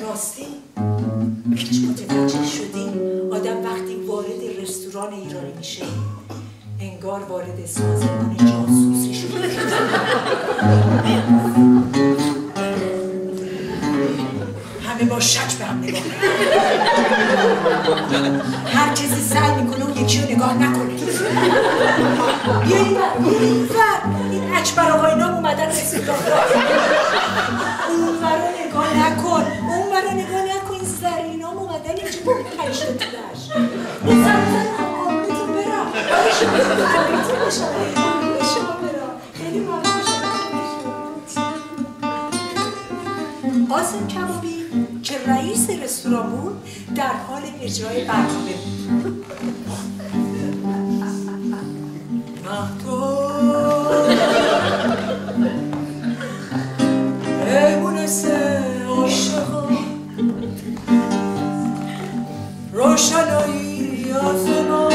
راستی هیچ متوجه شدی آدم وقتی وارد رستوران ایرانی میشه انگار وارد سازمان جاسوسی شده. همه با شک به هم نگاه هر کسی سعی میکنه اون یکی رو نگاه نکنه. بیا این ور این اکبر آقا اینا اومدن رستوران. اون ور نگاه نکن، اون ور نگاه نکن، این زرین ها اومدن اینجا با پشت تولش بزن آمدتون برم شما برم خیلی ممنون شما. قاسم کبابی که رئیس رستوران بود در حال اجرای برنامه بود. مونسه عاشقا روشنایی آسمان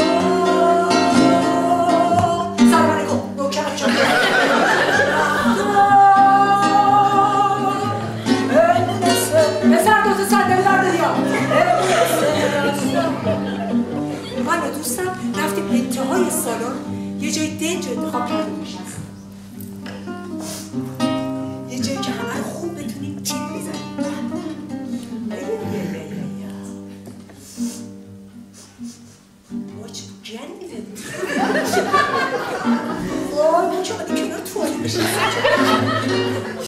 سرمانه کن نوکرم شد مونسه بسر دوست صندلی برده دیا من و دوستم رفتیم انتهای سالن یه جای دنج انتخاب کرده باشیم.